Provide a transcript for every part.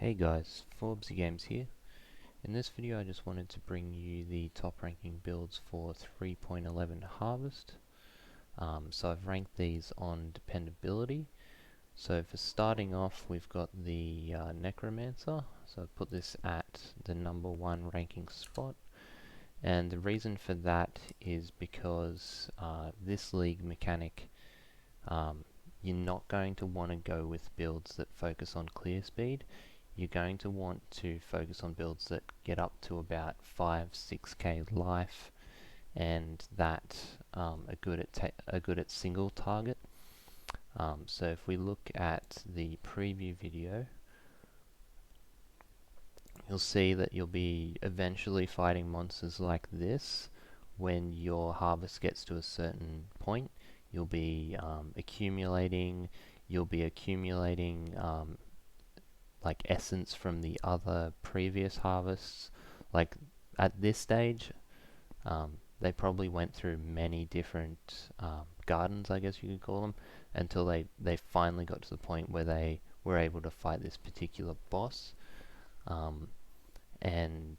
Hey guys, ForbesyGames here. In this video I just wanted to bring you the top ranking builds for 3.11 Harvest. So I've ranked these on dependability. So for starting off we've got the Necromancer. So I've put this at the #1 ranking spot. And the reason for that is because this league mechanic, you're not going to want to go with builds that focus on clear speed. You're going to want to focus on builds that get up to about 5-6k life and that are good at single target. So if we look at the preview video, you'll see that you'll be eventually fighting monsters like this. When your harvest gets to a certain point, you'll be accumulating like essence from the other previous harvests. Like at this stage, they probably went through many different gardens, I guess you could call them, until they finally got to the point where they were able to fight this particular boss. And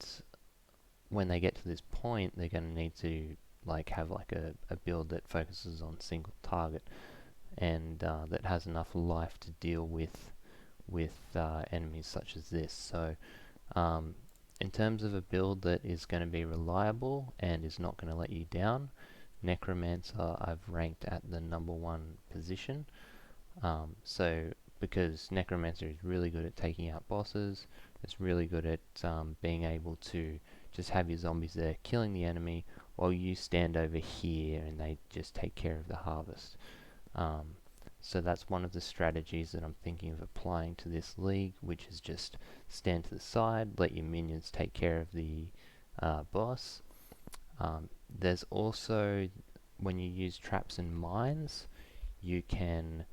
when they get to this point, they're going to need to have a build that focuses on single target and that has enough life to deal with enemies such as this. So in terms of a build that is going to be reliable and is not going to let you down, Necromancer I've ranked at the #1 position. So because Necromancer is really good at taking out bosses, it's really good at being able to just have your zombies there killing the enemy while you stand over here and they just take care of the harvest. So that's one of the strategies that I'm thinking of applying to this league, which is just stand to the side, let your minions take care of the boss. There's also, when you use traps and mines, you can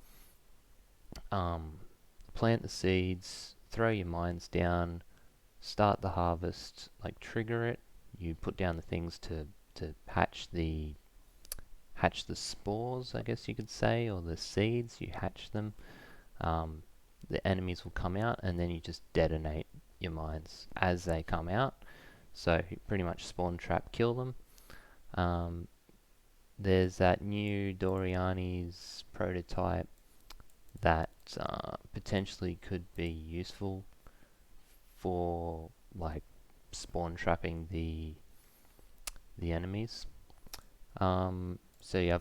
plant the seeds, throw your mines down, start the harvest, trigger it. You put down the things to hatch the spores, I guess you could say, or the seeds. You hatch them. The enemies will come out, and then you just detonate your mines as they come out. So you pretty much spawn trap, kill them. There's that new Doriani's prototype that potentially could be useful for spawn trapping the enemies. So yeah,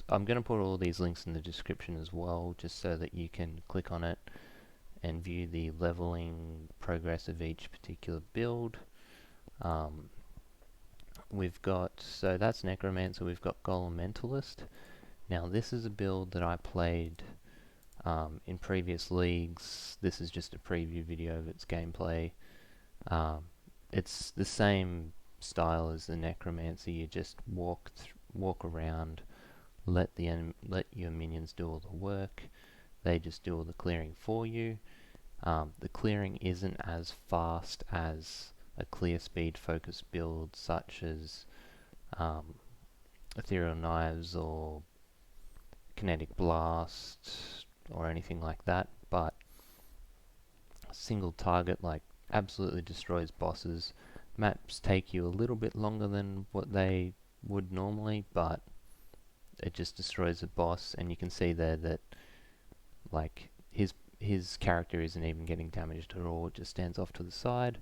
I'm going to put all these links in the description as well, just so that you can click on it and view the leveling progress of each particular build. So that's Necromancer. We've got Golem Mentalist. Now this is a build that I played in previous leagues. This is just a preview video of its gameplay. It's the same style as the Necromancer. You just walk around, let your minions do all the work. They just do all the clearing for you. The clearing isn't as fast as a clear speed focused build such as Ethereal Knives or Kinetic Blast or anything like that, but single target absolutely destroys bosses. Maps take you a little bit longer than what they would normally, but it just destroys the boss. And you can see there that his character isn't even getting damaged at all. It just stands off to the side,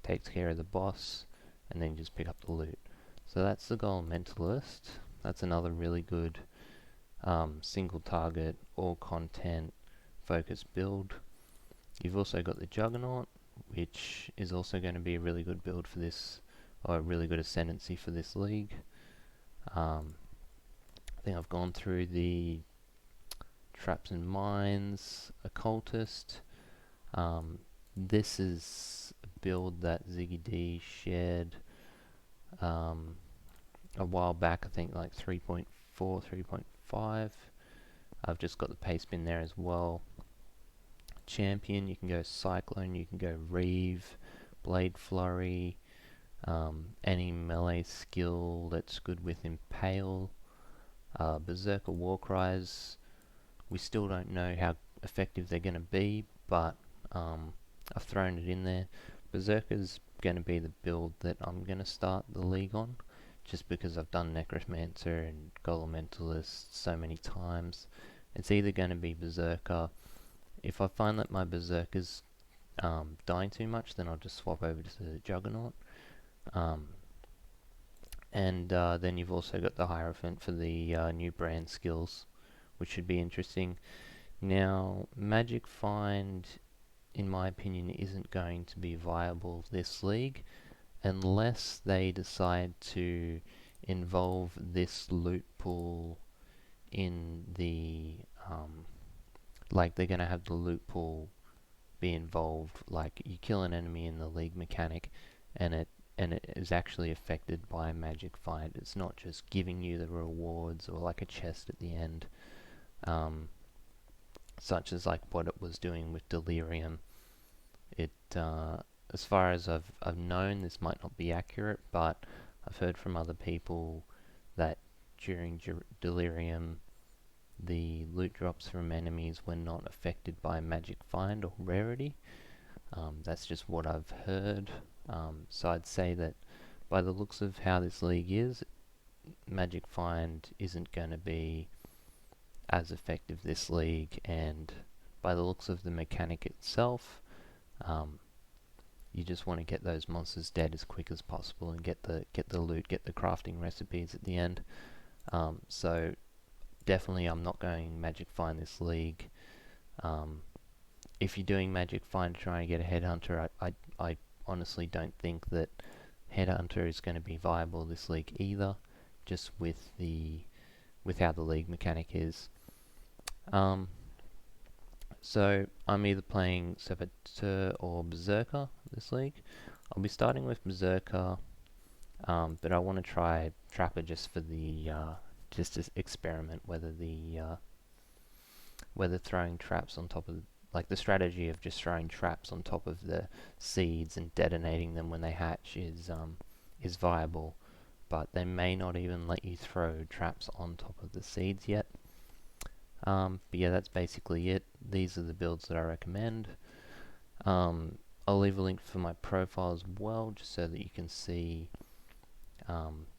takes care of the boss, and then you just pick up the loot. So that's the Golem Mentalist. That's another really good single target, all content focused build. You've also got the Juggernaut, which is also going to be a really good build for this, or a really good ascendancy for this league. I think I've gone through the traps and mines, Occultist. This is a build that Ziggy D shared a while back, I think 3.4, 3.5. I've just got the paste bin there as well. Champion, you can go Cyclone, you can go Reeve, Blade Flurry, any melee skill that's good with Impale. Berserker Warcries, we still don't know how effective they're going to be, but I've thrown it in there. Berserker's going to be the build that I'm going to start the league on, just because I've done Necromancer and Golem Mentalist so many times. It's either going to be Berserker. If I find that my Berserker's dying too much, then I'll just swap over to Juggernaut. And then you've also got the Hierophant for the new brand skills, which should be interesting. Now, Magic Find, in my opinion, isn't going to be viable this league unless they decide to involve this loot pool in the like they're going to have the loot pool be involved, like you kill an enemy in the league mechanic and it is actually affected by Magic Find. It's not just giving you the rewards or like a chest at the end, such as like what it was doing with Delirium. It as far as I've known, this might not be accurate, but I've heard from other people that during Delirium the loot drops from enemies were not affected by Magic Find or Rarity. That's just what I've heard. So I'd say that by the looks of how this league is, Magic Find isn't going to be as effective this league, and by the looks of the mechanic itself, you just want to get those monsters dead as quick as possible and get the loot, get the crafting recipes at the end. So definitely I'm not going Magic Find this league. If you're doing Magic Find trying to get a Headhunter, I honestly don't think that Headhunter is going to be viable this league either, just with how the league mechanic is. So I'm either playing Servitor or Berserker this league. I'll be starting with Berserker, but I want to try Trapper just for the just to experiment whether throwing traps on top of, like, the strategy of just throwing traps on top of the seeds and detonating them when they hatch is viable, but they may not even let you throw traps on top of the seeds yet. But yeah, that's basically it. These are the builds that I recommend. I'll leave a link for my profile as well, just so that you can see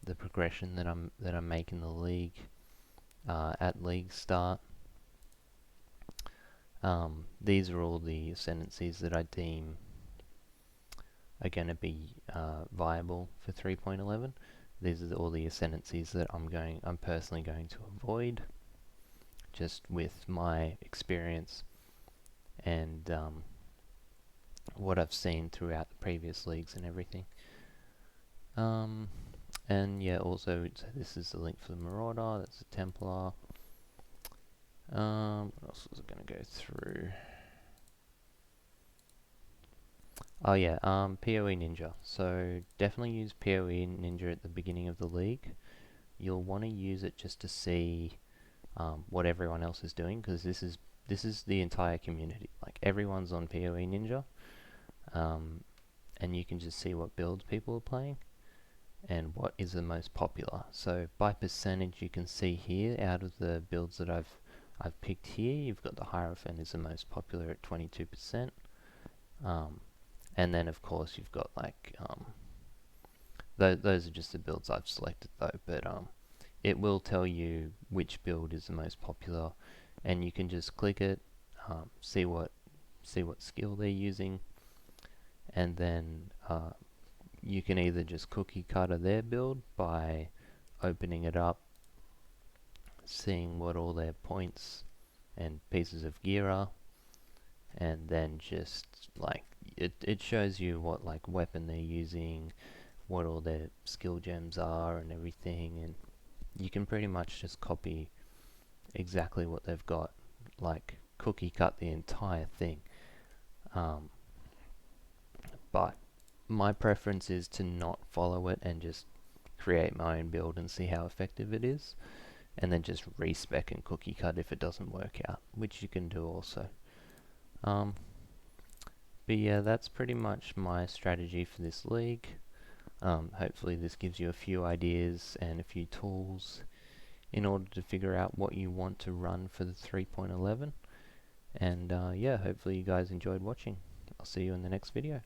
the progression that I'm making the league at league start. These are all the ascendancies that I deem are going to be viable for 3.11. These are all the ascendancies that I'm personally going to avoid, just with my experience and what I've seen throughout the previous leagues and everything. And yeah, also, so this is the link for the Marauder, that's the Templar. What else was I going to go through? Oh yeah, PoE Ninja. So definitely use PoE Ninja at the beginning of the league. You'll want to use it just to see what everyone else is doing, because this is the entire community. Like, everyone's on PoE Ninja, and you can just see what builds people are playing and what is the most popular. So by percentage, you can see here, out of the builds that I've picked here, you've got the Hierophant is the most popular at 22%. And then of course you've got like those are just the builds I've selected though, but it will tell you which build is the most popular, and you can just click it, see what skill they're using, and then you can either just cookie cutter their build by opening it up, seeing what all their points and pieces of gear are, and then just like it shows you what like weapon they're using, what all their skill gems are and everything, and you can pretty much just copy exactly what they've got, like cookie cut the entire thing. But my preference is to not follow it and just create my own build and see how effective it is, and then just respec and cookie cut if it doesn't work out, which you can do also. But yeah, that's pretty much my strategy for this league. Hopefully this gives you a few ideas and a few tools in order to figure out what you want to run for the 3.11. And yeah, hopefully you guys enjoyed watching. I'll see you in the next video.